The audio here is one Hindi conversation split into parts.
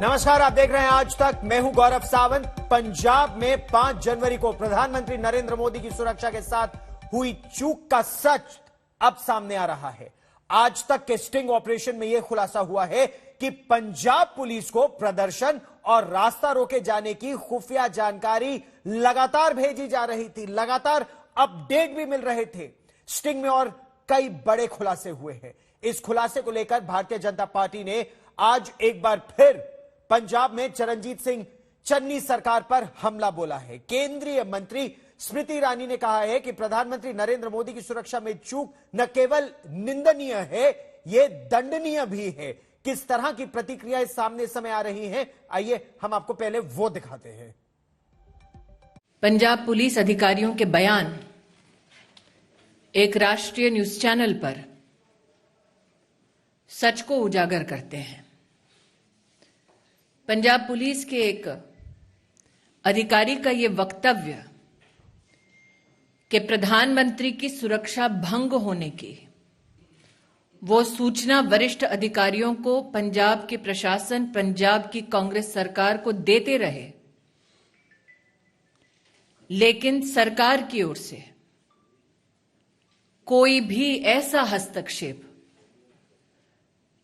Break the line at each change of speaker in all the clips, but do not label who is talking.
नमस्कार, आप देख रहे हैं आज तक। मैं हूं गौरव सावंत। पंजाब में 5 जनवरी को प्रधानमंत्री नरेंद्र मोदी की सुरक्षा के साथ हुई चूक का सच अब सामने आ रहा है। आज तक के स्टिंग ऑपरेशन में यह खुलासा हुआ है कि पंजाब पुलिस को प्रदर्शन और रास्ता रोके जाने की खुफिया जानकारी लगातार भेजी जा रही थी, लगातार अपडेट भी मिल रहे थे। स्टिंग में और कई बड़े खुलासे हुए हैं। इस खुलासे को लेकर भारतीय जनता पार्टी ने आज एक बार फिर पंजाब में चरणजीत सिंह चन्नी सरकार पर हमला बोला है। केंद्रीय मंत्री स्मृति ईरानी ने कहा है कि प्रधानमंत्री नरेंद्र मोदी की सुरक्षा में चूक न केवल निंदनीय है, यह दंडनीय भी है। किस तरह की प्रतिक्रियाएं सामने समय आ रही हैं, आइए हम आपको पहले वो दिखाते हैं।
पंजाब पुलिस अधिकारियों के बयान एक राष्ट्रीय न्यूज चैनल पर सच को उजागर करते हैं। पंजाब पुलिस के एक अधिकारी का यह वक्तव्य कि प्रधानमंत्री की सुरक्षा भंग होने की वो सूचना वरिष्ठ अधिकारियों को पंजाब के प्रशासन, पंजाब की कांग्रेस सरकार को देते रहे, लेकिन सरकार की ओर से कोई भी ऐसा हस्तक्षेप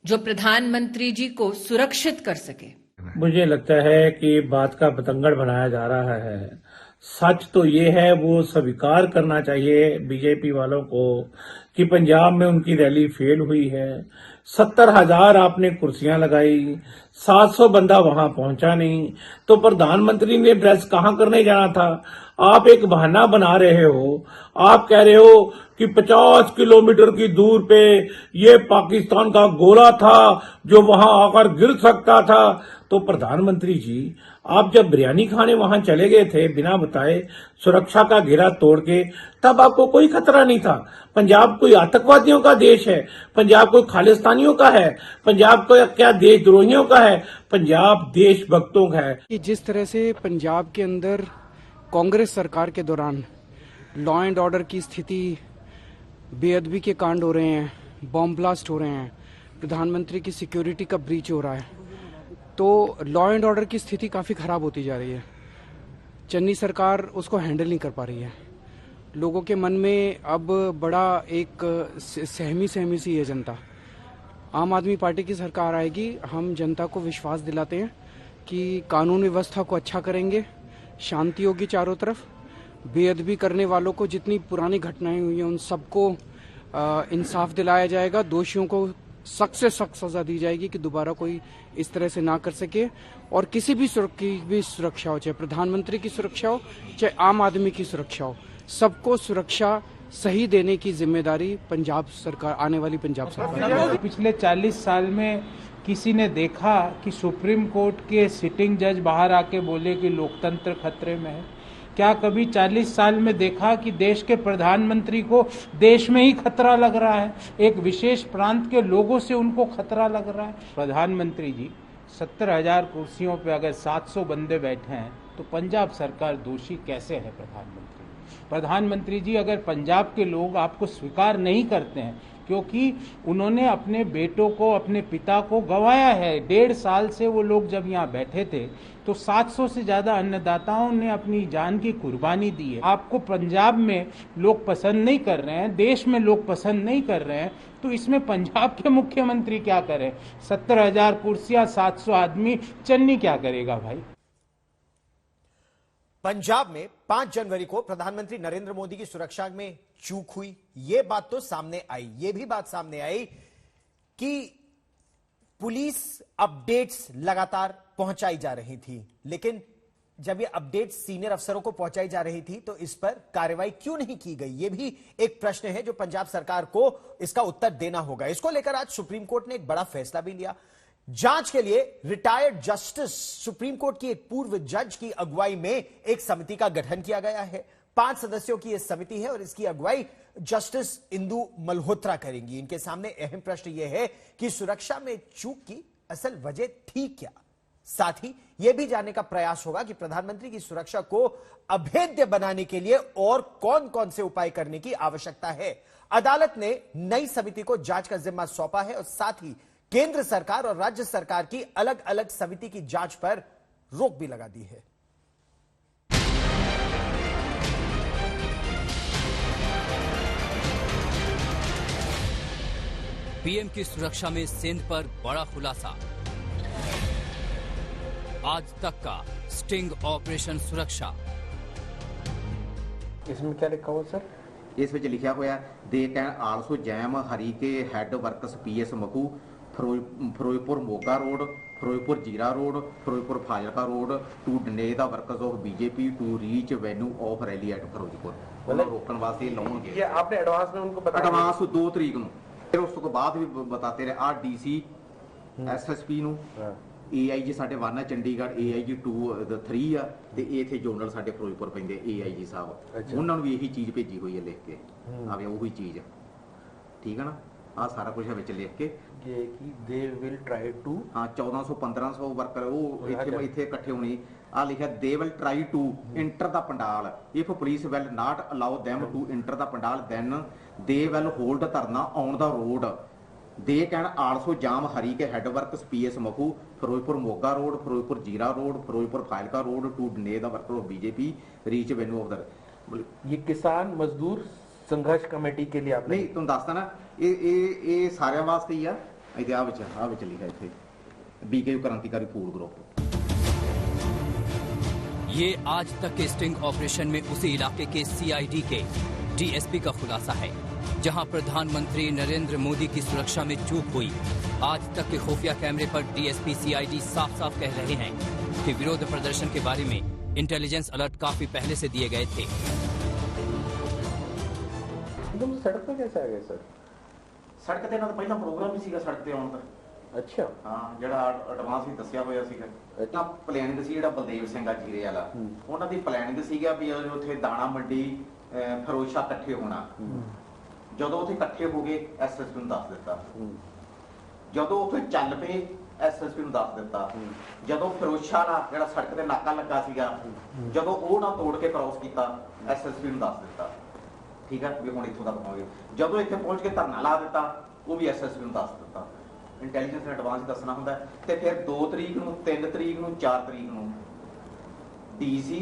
जो प्रधानमंत्री जी को सुरक्षित कर सके,
मुझे लगता है कि बात का बतंगड़ बनाया जा रहा है। सच तो ये है, वो स्वीकार करना चाहिए बीजेपी वालों को कि पंजाब में उनकी रैली फेल हुई है। 70,000 आपने कुर्सियां लगाई, 700 बंदा वहां पहुंचा नहीं, तो प्रधानमंत्री ने ड्रेस कहां करने जाना था? आप एक बहाना बना रहे हो। आप कह रहे हो कि 50 किलोमीटर की दूर पे ये पाकिस्तान का गोला था जो वहां आकर गिर सकता था। तो प्रधानमंत्री जी, आप जब बिरयानी खाने वहां चले गए थे बिना बताए, सुरक्षा का घेरा तोड़ के, तब आपको कोई खतरा नहीं था। पंजाब कोई आतंकवादियों का देश है? पंजाब कोई खालिस्तानियों का है? पंजाब को क्या देशद्रोहियों का है? पंजाब देशभक्तों का है।
कि जिस तरह से पंजाब के अंदर कांग्रेस सरकार के दौरान लॉ एंड ऑर्डर की स्थिति, बेअदबी के कांड हो रहे हैं, बॉम्ब ब्लास्ट हो रहे हैं, प्रधानमंत्री की सिक्योरिटी का ब्रीच हो रहा है, तो लॉ एंड ऑर्डर की स्थिति काफ़ी ख़राब होती जा रही है। चन्नी सरकार उसको हैंडल नहीं कर पा रही है। लोगों के मन में अब बड़ा एक सहमी सी है जनता। आम आदमी पार्टी की सरकार आएगी, हम जनता को विश्वास दिलाते हैं कि कानून व्यवस्था को अच्छा करेंगे, शांति होगी चारों तरफ, बेअदबी करने वालों को जितनी पुरानी घटनाएं हुई हैं उन सबको इंसाफ दिलाया जाएगा, दोषियों को सख्त से सख्त सजा दी जाएगी कि दोबारा कोई इस तरह से ना कर सके। और किसी भी सुरक्षा हो, चाहे प्रधानमंत्री की सुरक्षा हो, चाहे आम आदमी की सुरक्षा हो, सबको सुरक्षा सही देने की जिम्मेदारी पंजाब सरकार, आने वाली पंजाब सरकार।
पिछले 40 साल में किसी ने देखा कि सुप्रीम कोर्ट के सिटिंग जज बाहर आके बोले कि लोकतंत्र खतरे में है? क्या कभी 40 साल में देखा कि देश के प्रधानमंत्री को देश में ही खतरा लग रहा है? एक विशेष प्रांत के लोगों से उनको खतरा लग रहा है? प्रधानमंत्री जी, 70,000 कुर्सियों पे अगर 700 बंदे बैठे हैं तो पंजाब सरकार दोषी कैसे है? प्रधानमंत्री जी, अगर पंजाब के लोग आपको स्वीकार नहीं करते हैं क्योंकि उन्होंने अपने बेटों को, अपने पिता को गंवाया है, 1.5 साल से वो लोग जब यहाँ बैठे थे तो 700 से ज्यादा अन्नदाताओं ने अपनी जान की कुर्बानी दी है। आपको पंजाब में लोग पसंद नहीं कर रहे हैं, देश में लोग पसंद नहीं कर रहे हैं, तो इसमें पंजाब के मुख्यमंत्री क्या करें? 70,000 कुर्सियां, 700 आदमी, चन्नी क्या करेगा भाई?
पंजाब में 5 जनवरी को प्रधानमंत्री नरेंद्र मोदी की सुरक्षा में चूक हुई, यह बात तो सामने आई। यह भी बात सामने आई कि पुलिस अपडेट्स लगातार पहुंचाई जा रही थी, लेकिन जब ये अपडेट्स सीनियर अफसरों को पहुंचाई जा रही थी तो इस पर कार्रवाई क्यों नहीं की गई? यह भी एक प्रश्न है जो पंजाब सरकार को इसका उत्तर देना होगा। इसको लेकर आज सुप्रीम कोर्ट ने एक बड़ा फैसला भी लिया। जांच के लिए रिटायर्ड जस्टिस, सुप्रीम कोर्ट की एक पूर्व जज की अगुवाई में एक समिति का गठन किया गया है। 5 सदस्यों की यह समिति है और इसकी अगुवाई जस्टिस इंदु मल्होत्रा करेंगी। इनके सामने अहम प्रश्न यह है कि सुरक्षा में चूक की असल वजह थी क्या? साथ ही यह भी जानने का प्रयास होगा कि प्रधानमंत्री की सुरक्षा को अभेद्य बनाने के लिए और कौन कौन से उपाय करने की आवश्यकता है। अदालत ने नई समिति को जांच का जिम्मा सौंपा है और साथ ही केंद्र सरकार और राज्य सरकार की अलग अलग समिति की जांच पर रोक भी लगा दी है।
पीएम की सुरक्षा में सिंध पर बड़ा खुलासा। आज तक का स्टिंग ऑपरेशन सुरक्षा।
इसमें क्या लिखा हुआ सर?
इस विच लिखा होया they can also jam Harike headworks PS Makhu Ferozepur Moga road Ferozepur Zira road Ferozepur Fazilka road to deny the workers of BJP to reach venue of rally at Ferozepur. मतलब रोकने वास्ते लाउणगे।
ये आपने एडवांस में उनको बताया?
एडवांस 2 तरीक ਨੂੰ फिर उस तो बाद भी बताते रहे आ डीसी एसएसपी ਨੂੰ एआईजी ਸਾਡੇ 1 ਹੈ ਚੰਡੀਗੜ੍ਹ एआईजी 2 3 ਆ ਤੇ ਇਥੇ ਜੋਨਲ ਸਾਡੇ ਫਿਰੋਜ਼ਪੁਰ ਪੈਂਦੇ एआईजी ਸਾਹਿਬ ਉਹਨਾਂ ਨੂੰ ਵੀ ਇਹੀ ਚੀਜ਼ ਭੇਜੀ ਹੋਈ ਹੈ ਲਿਖ ਕੇ ਆਵੇ ਉਹੀ ਚੀਜ਼ ਠੀਕ ਹੈ ਨਾ ਆ ਸਾਰਾ ਕੁਝ ਵਿੱਚ ਲਿਖ ਕੇ
कि they will try to
ਹਾਂ 1400-1500 ਵਰਕਰ ਉਹ ਇੱਥੇ ਇਕੱਠੇ ਹੋਣੇ ਆ ਲਿਖਿਆ they will try to enter the pandal if police will not allow them to enter the pandal then they will hold ਧਰਨਾ on the road they can also jam Harike headworks PS Makhu Ferozepur Moga road Ferozepur Zira road Ferozepur Fazilka road to deny the worker of BJP reach venue of the
ये किसान मजदूर संघर्ष कमेटी के लिए आपने
नहीं तुम दसता ना ये सारे वास्ते ही आ लिखा इतने बीके क्रांतिकारी फूड ग्रुप।
ये आज तक के स्टिंग ऑपरेशन में उसी इलाके के सीआईडी के डीएसपी का खुलासा है जहां प्रधानमंत्री नरेंद्र मोदी की सुरक्षा में चूक हुई। आज तक के खुफिया कैमरे पर डीएसपी सीआईडी साफ साफ कह रहे हैं कि विरोध प्रदर्शन के बारे में इंटेलिजेंस अलर्ट काफी पहले से दिए गए थे।
तुम सड़क पर कैसे आ गए सर?
सड़क ਤੇ ਇਹਨਾਂ ਦਾ ਪਹਿਲਾਂ ਪ੍ਰੋਗਰਾਮ ਵੀ ਸੀਗਾ ਸੜਕ ਤੇ ਆਉਣ ਦਾ।
अच्छा
ਹਾਂ ਜਿਹੜਾ ਐਡਵਾਂਸ ਵੀ ਦੱਸਿਆ ਹੋਇਆ ਸੀਗਾ ਤਾਂ ਪਲੈਨਿੰਗ ਸੀ ਜਿਹੜਾ ਬਲਦੇਵ ਸਿੰਘ ਆ ਜੀਰੇ ਵਾਲਾ ਉਹਨਾਂ ਦੀ ਪਲੈਨਿੰਗ ਸੀਗਾ ਵੀ ਉੱਥੇ ਦਾਣਾ ਮੰਡੀ ਫਿਰੋਜ਼ਸ਼ਾਹ ਇਕੱਠੇ ਹੋਣਾ। ਜਦੋਂ ਉੱਥੇ ਇਕੱਠੇ ਹੋ ਗਏ ਐਸਐਸਪੀ ਨੂੰ ਦੱਸ ਦਿੱਤਾ ਜਦੋਂ ਉੱਥੇ ਚੱਲ ਪਏ ਐਸਐਸਪੀ ਨੂੰ ਦੱਸ ਦਿੱਤਾ ਜਦੋਂ ਫਿਰੋਜ਼ਸ਼ਾਹ ਦਾ ਜਿਹੜਾ ਸੜਕ ਤੇ ਨਾਕਾ ਲੱਗਾ ਸੀਗਾ ਜਦੋਂ ਉਹ ਨਾ ਤੋੜ ਕੇ ਕ੍ਰਾਸ ਕੀਤਾ ਐਸਐਸਪੀ ਨੂੰ ਦੱਸ ਦਿੱਤਾ ਠੀਕ ਹੈ ਵੀ ਹੁਣ ਇੱਥੋਂ ਤੱਕ ਪਹੁੰਚ ਗਏ। ਜਦੋਂ ਇੱਥੇ ਪਹੁੰਚ ਕੇ ਧਰਨਾ ਲਾ ਦਿੱਤਾ ਉਹ ਵੀ ਐਸਐਸਪੀ ਨੂੰ ਦੱਸ ਦਿੱਤਾ। ਇੰਟੈਲੀਜੈਂਸ ਨੇ ਐਡਵਾਂਸ ਦੱਸਣਾ ਹੁੰਦਾ ਤੇ ਫਿਰ 2 ਤਰੀਕ ਨੂੰ 3 ਤਰੀਕ ਨੂੰ 4 ਤਰੀਕ ਨੂੰ ਡੀਸੀ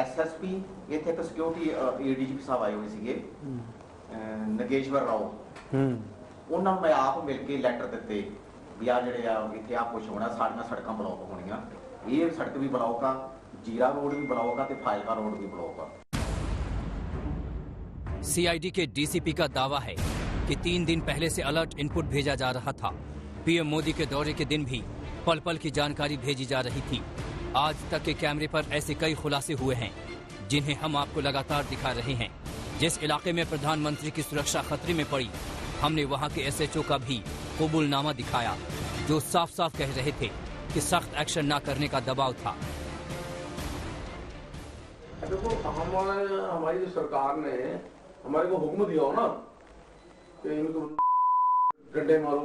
ਐਸਐਸਪੀ ਇੱਥੇ ਇੱਕ ਸਿਕਿਉਰਿਟੀ ਏਡੀਜੀਪੀ ਸਾਹਿਬ ਆਏ ਹੋਏ ਸੀਗੇ ਨਗੇਸ਼ਵਰ ਰਾਓ ਉਹਨਾਂ ਨੂੰ ਮੈਂ ਆਪ ਮਿਲ ਕੇ ਲੈਟਰ ਦਿੱਤੇ ਵੀ ਆ ਜਿਹੜੇ ਆ ਇੱਥੇ ਆ ਕੁਛ ਹੋਣਾ ਸਾਡੀਆਂ ਸੜਕਾਂ ਬਲੌਕ ਹੋਣੀਆਂ ਇਹ ਸੜਕ ਵੀ ਬਲੌਕ ਆ जीरा रोड भी ब्लॉक है फाजिलका रोड भी ब्लॉक है।
सीआईडी के डीसीपी का दावा है कि 3 दिन पहले से अलर्ट इनपुट भेजा जा रहा था। पीएम मोदी के दौरे के दिन भी पल पल की जानकारी भेजी जा रही थी। आज तक के कैमरे पर ऐसे कई खुलासे हुए हैं जिन्हें हम आपको लगातार दिखा रहे हैं। जिस इलाके में प्रधानमंत्री की सुरक्षा खतरे में पड़ी, हमने वहां के एसएचओ का भी कबूलनामा दिखाया, जो साफ साफ कह रहे थे कि सख्त एक्शन न करने का दबाव था।
देखो, हमारी जो सरकार ने हमारे को हुक्म दिया हो ना कि इनको डंडे मारो,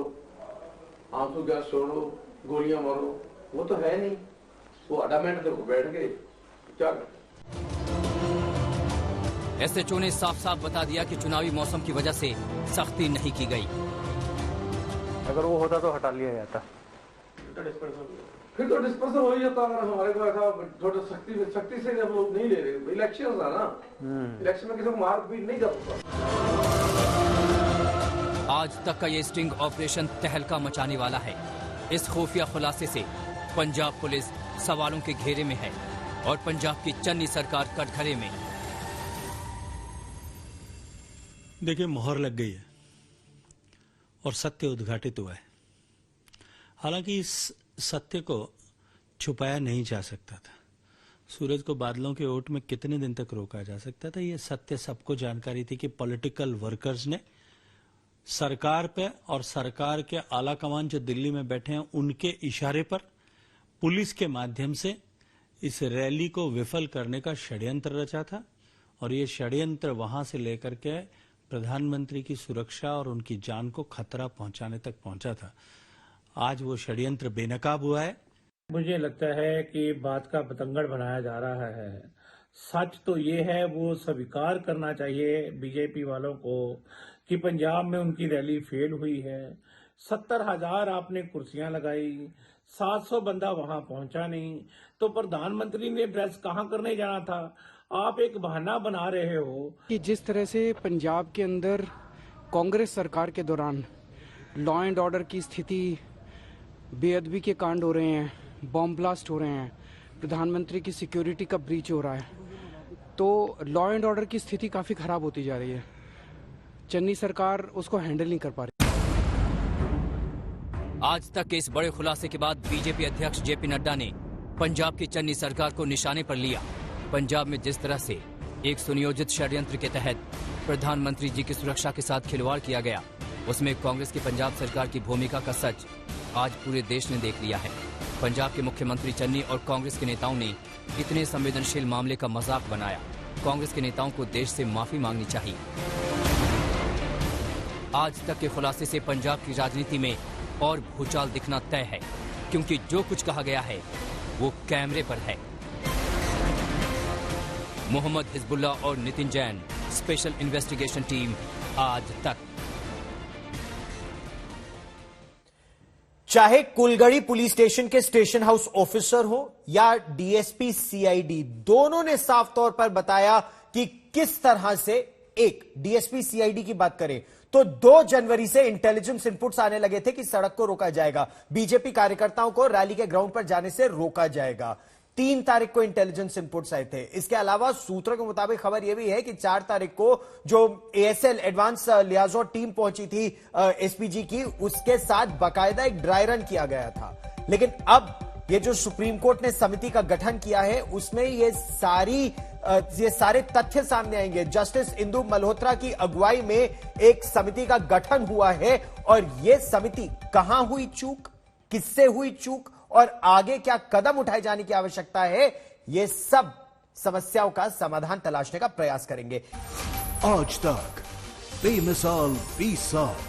आंसू गैस छोड़ो, गोलियां मारो, वो तो है नहीं। वो अडामेंट देखो बैठ गए क्या।
एसएचओ ने साफ साफ बता दिया कि चुनावी मौसम की वजह से सख्ती नहीं की गई।
अगर वो होता तो हटा लिया जाता।
फिर तो डिस्पर्सल हो ही जाता। अगर हमारे को ऐसा थोड़ा सख्ती से जब लोग नहीं ले रहे, इलेक्शन था ना, इलेक्शन में किसी को मार पीट नहीं कर सकता।
आज तक का ये स्टिंग ऑपरेशन तहलका मचाने वाला है। इस खुफिया खुलासे से पंजाब पुलिस सवालों के घेरे में है और पंजाब की चन्नी सरकार कटघरे में।
देखिए, मोहर लग गई है और सत्य उद्घाटित हुआ है। हालांकि इस सत्य को छुपाया नहीं जा सकता था। सूरज को बादलों के ओट में कितने दिन तक रोका जा सकता था? ये सत्य सबको जानकारी थी कि पॉलिटिकल वर्कर्स ने सरकार पे और सरकार के आला कमान जो दिल्ली में बैठे हैं उनके इशारे पर पुलिस के माध्यम से इस रैली को विफल करने का षड्यंत्र रचा था। और ये षड्यंत्र वहां से लेकर के प्रधानमंत्री की सुरक्षा और उनकी जान को खतरा पहुंचाने तक पहुंचा था। आज वो षड्यंत्र बेनकाब हुआ है।
मुझे लगता है कि बात का बतंगड़ बनाया जा रहा है। सच तो ये है, वो स्वीकार करना चाहिए बीजेपी वालों को कि पंजाब में उनकी रैली फेल हुई है। 70,000 आपने कुर्सियां लगाई, 700 बंदा वहां पहुंचा नहीं, तो प्रधानमंत्री ने ड्रेस कहां करने जाना था? आप एक बहाना बना रहे हो
कि जिस तरह से पंजाब के अंदर कांग्रेस सरकार के दौरान लॉ एंड ऑर्डर की स्थिति, बेअदबी के कांड हो रहे हैं, बॉम्ब ब्लास्ट हो रहे हैं, प्रधानमंत्री की सिक्योरिटी का ब्रीच हो रहा है, तो लॉ एंड ऑर्डर की स्थिति काफ़ी ख़राब होती जा रही है। चन्नी सरकार उसको हैंडल नहीं कर पा रही।
आज तक के इस बड़े खुलासे के बाद बीजेपी अध्यक्ष जेपी नड्डा ने पंजाब की चन्नी सरकार को निशाने पर लिया। पंजाब में जिस तरह से एक सुनियोजित षड्यंत्र के तहत प्रधानमंत्री जी की सुरक्षा के साथ खिलवाड़ किया गया, उसमें कांग्रेस की पंजाब सरकार की भूमिका का सच आज पूरे देश ने देख लिया है। पंजाब के मुख्यमंत्री चन्नी और कांग्रेस के नेताओं ने इतने संवेदनशील मामले का मजाक बनाया। कांग्रेस के नेताओं को देश से माफी मांगनी चाहिए। आज तक के खुलासे से पंजाब की राजनीति में और भूचाल दिखना तय है, क्योंकि जो कुछ कहा गया है वो कैमरे पर है। मोहम्मद हिजबुल्ला और Nitin Jain, special investigation team, आज तक।
चाहे कुलगढ़ी पुलिस स्टेशन के स्टेशन हाउस ऑफिसर हो या डीएसपी सीआईडी, दोनों ने साफ तौर पर बताया कि किस तरह से, एक डीएसपी सीआईडी की बात करें तो 2 जनवरी से इंटेलिजेंस इनपुट्स आने लगे थे कि सड़क को रोका जाएगा, बीजेपी कार्यकर्ताओं को रैली के ग्राउंड पर जाने से रोका जाएगा। 3 तारीख को इंटेलिजेंस इनपुट्स आए थे। इसके अलावा सूत्रों के मुताबिक खबर यह भी है कि 4 तारीख को जो एएसएल एडवांस लियाजो टीम पहुंची थी एसपीजी की, उसके साथ बाकायदा एक ड्राई रन किया गया था। लेकिन अब ये जो सुप्रीम कोर्ट ने समिति का गठन किया है, उसमें ये सारे तथ्य सामने आएंगे। जस्टिस इंदु मल्होत्रा की अगुवाई में एक समिति का गठन हुआ है और यह समिति कहां हुई चूक, किससे हुई चूक और आगे क्या कदम उठाए जाने की आवश्यकता है, ये सब समस्याओं का समाधान तलाशने का प्रयास करेंगे।
आज तक बेमिसाल 20 साल।